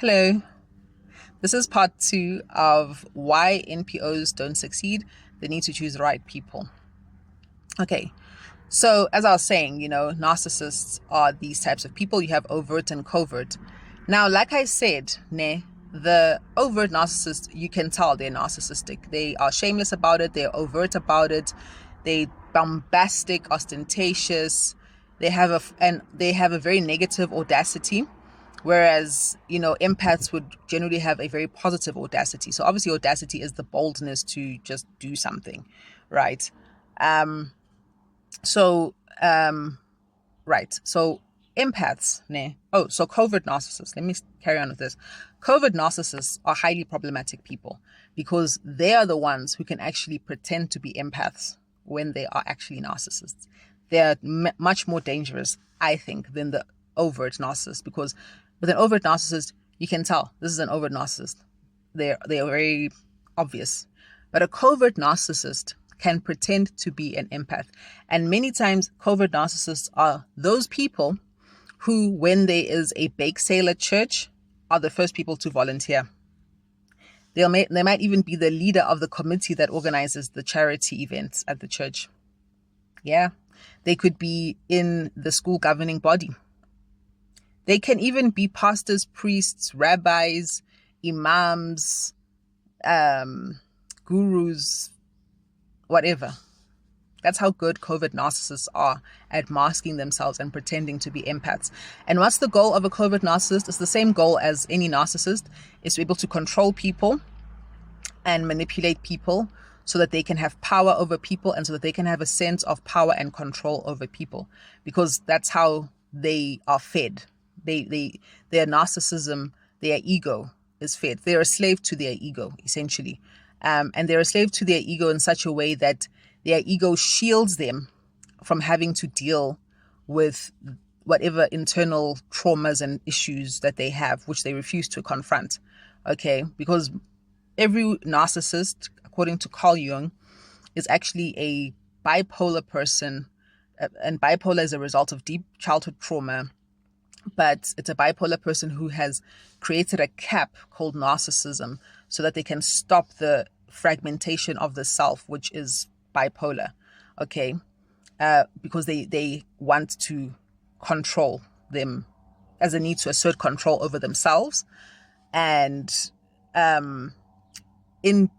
Hello, this is part two of why NPOs don't succeed. They need to choose the right people. Okay, so as I was saying, narcissists are these types of people. You have overt and covert. Now, like I said, the overt narcissist, you can tell they're narcissistic. They are shameless about it. They're overt about it. They bombastic, ostentatious. They have a very negative audacity. Whereas, empaths would generally have a very positive audacity. So obviously audacity is the boldness to just do something, right? So, right. So empaths, so covert narcissists. Let me carry on with this. Covert narcissists are highly problematic people because they are the ones who can actually pretend to be empaths when they are actually narcissists. They're much more dangerous, I think, than the overt narcissist, because with an overt narcissist, you can tell this is an overt narcissist. They are very obvious. But a covert narcissist can pretend to be an empath. And many times covert narcissists are those people who, when there is a bake sale at church, are the first people to volunteer. They might even be the leader of the committee that organizes the charity events at the church. Yeah. They could be in the school governing body. They can even be pastors, priests, rabbis, imams, gurus, whatever. That's how good covert narcissists are at masking themselves and pretending to be empaths. And what's the goal of a covert narcissist? It's the same goal as any narcissist, is to be able to control people and manipulate people so that they can have power over people and so that they can have a sense of power and control over people, because that's how they are fed. Their narcissism, their ego is fed. They're a slave to their ego, essentially. And they're a slave to their ego in such a way that their ego shields them from having to deal with whatever internal traumas and issues that they have, which they refuse to confront. Okay, because every narcissist, according to Carl Jung, is actually a bipolar person, and bipolar is a result of deep childhood trauma. But it's a bipolar person who has created a cap called narcissism so that they can stop the fragmentation of the self, which is bipolar. Okay. Because they want to control them, as a need to assert control over themselves. And in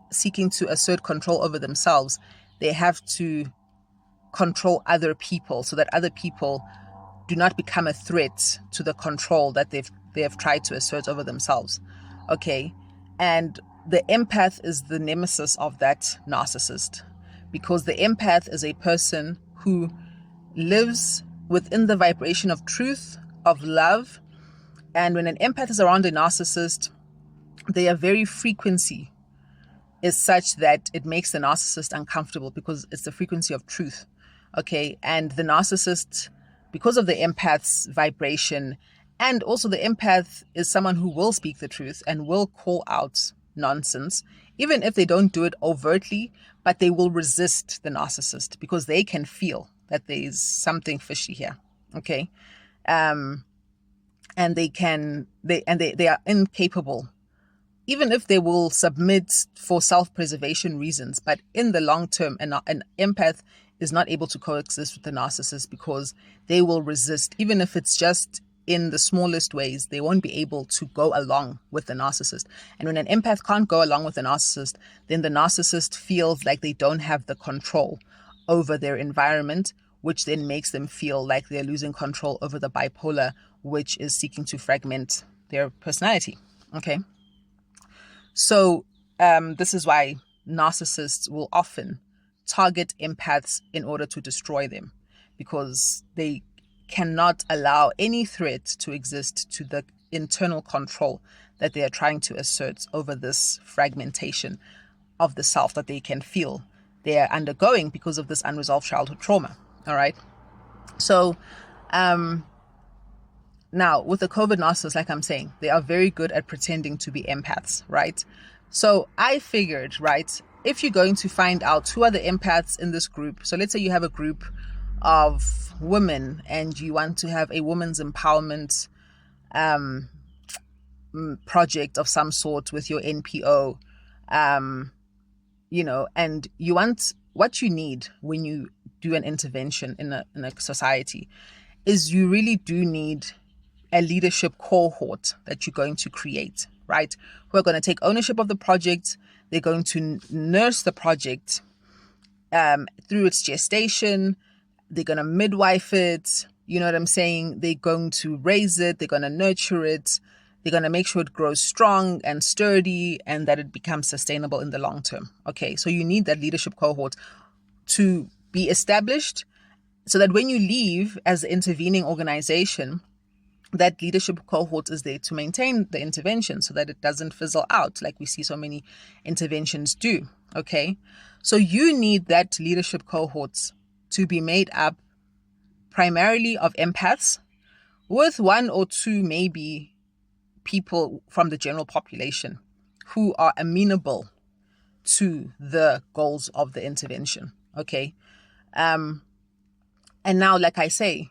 seeking to assert control over themselves, they have to control other people so that other people do not become a threat to the control that they have tried to assert over themselves. Okay. And the empath is the nemesis of that narcissist, because the empath is a person who lives within the vibration of truth, of love. And when an empath is around a narcissist, their very frequency is such that it makes the narcissist uncomfortable because it's the frequency of truth. Okay. And the narcissist, because of the empath's vibration, and also the empath is someone who will speak the truth and will call out nonsense, even if they don't do it overtly, but they will resist the narcissist because they can feel that there's something fishy here. Okay. And they are incapable, even if they will submit for self-preservation reasons, but in the long term, an empath is not able to coexist with the narcissist because they will resist, even if it's just in the smallest ways. They won't be able to go along with the narcissist. And when an empath can't go along with a narcissist, then the narcissist feels like they don't have the control over their environment, which then makes them feel like they're losing control over the bipolar, which is seeking to fragment their personality. Okay. So this is why narcissists will often target empaths in order to destroy them, because they cannot allow any threat to exist to the internal control that they are trying to assert over this fragmentation of the self that they can feel they are undergoing because of this unresolved childhood trauma. All right. So now with the covert narcissists, like I'm saying, they are very good at pretending to be empaths, right? So I figured, right, if you're going to find out who are the empaths in this group, so let's say you have a group of women and you want to have a women's empowerment project of some sort with your NPO, and you want, what you need when you do an intervention in a society is you really do need a leadership cohort that you're going to create, right? Who are going to take ownership of the project. They're going to nurse the project through its gestation. They're going to midwife it. You know what I'm saying? They're going to raise it. They're going to nurture it. They're going to make sure it grows strong and sturdy and that it becomes sustainable in the long term. Okay, so you need that leadership cohort to be established so that when you leave as the intervening organization, that leadership cohort is there to maintain the intervention so that it doesn't fizzle out like we see so many interventions do. Okay, so you need that leadership cohorts to be made up primarily of empaths with one or two maybe people from the general population who are amenable to the goals of the intervention. Okay. And now, like I say,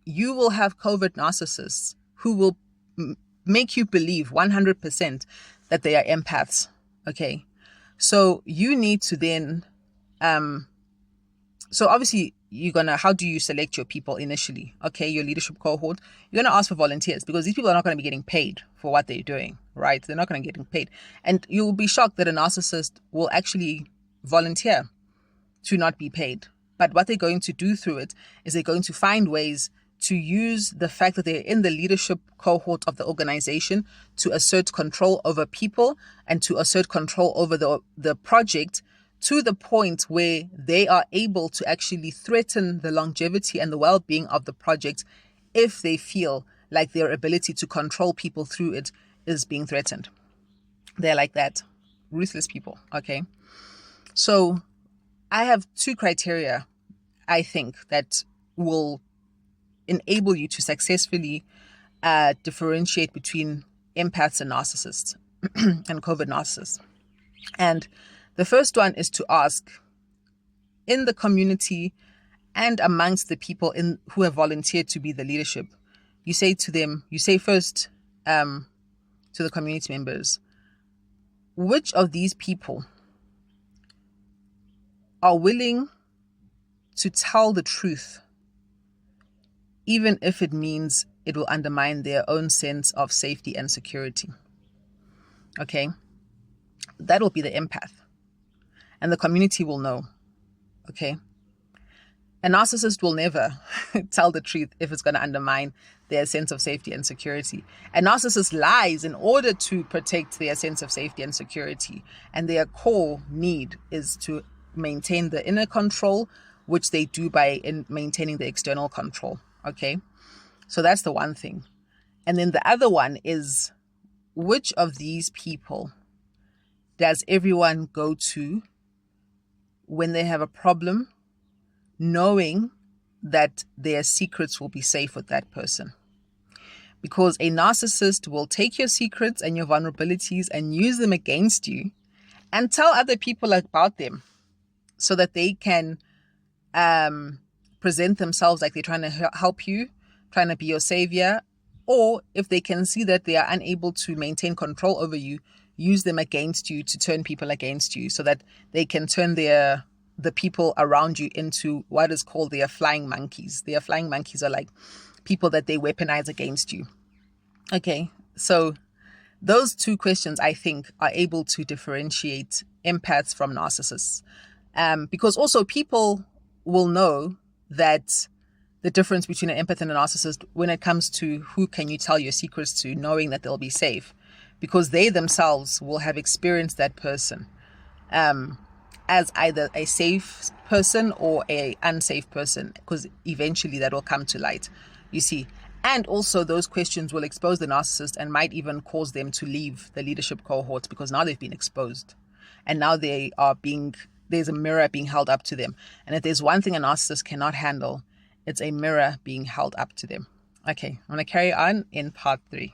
you will have COVID narcissists who will make you believe 100% that they are empaths. Okay. So you need to then, so obviously how do you select your people initially? Okay, your leadership cohort, you're going to ask for volunteers because these people are not going to be getting paid for what they're doing, right? They're not going to get paid. And you'll be shocked that a narcissist will actually volunteer to not be paid. But what they're going to do through it is they're going to find ways to use the fact that they're in the leadership cohort of the organization to assert control over people and to assert control over the project, to the point where they are able to actually threaten the longevity and the well-being of the project if they feel like their ability to control people through it is being threatened. They're like that. Ruthless people, okay? So I have two criteria, I think, that will enable you to successfully differentiate between empaths and narcissists and COVID narcissists. And the first one is to ask, in the community and amongst the people who have volunteered to be the leadership, you say to them, you say first to the community members, which of these people are willing to tell the truth, even if it means it will undermine their own sense of safety and security? Okay, that will be the empath. And the community will know, okay? A narcissist will never tell the truth if it's going to undermine their sense of safety and security. A narcissist lies in order to protect their sense of safety and security. And their core need is to maintain the inner control, which they do by maintaining the external control, okay? So that's the one thing. And then the other one is, which of these people does everyone go to when they have a problem, knowing that their secrets will be safe with that person? Because a narcissist will take your secrets and your vulnerabilities and use them against you and tell other people about them so that they can present themselves like they're trying to help you, trying to be your savior. Or if they can see that they are unable to maintain control over you, use them against you to turn people against you so that they can turn the people around you into what is called their flying monkeys. Their flying monkeys are like people that they weaponize against you. Okay, so those two questions, I think, are able to differentiate empaths from narcissists. Because also people will know that the difference between an empath and a narcissist when it comes to who can you tell your secrets to, knowing that they'll be safe, because they themselves will have experienced that person as either a safe person or a unsafe person, because eventually that will come to light, you see. And also those questions will expose the narcissist and might even cause them to leave the leadership cohort, because now they've been exposed and now there's a mirror being held up to them. And if there's one thing a narcissist cannot handle, it's a mirror being held up to them. Okay, I'm going to carry on in part 3.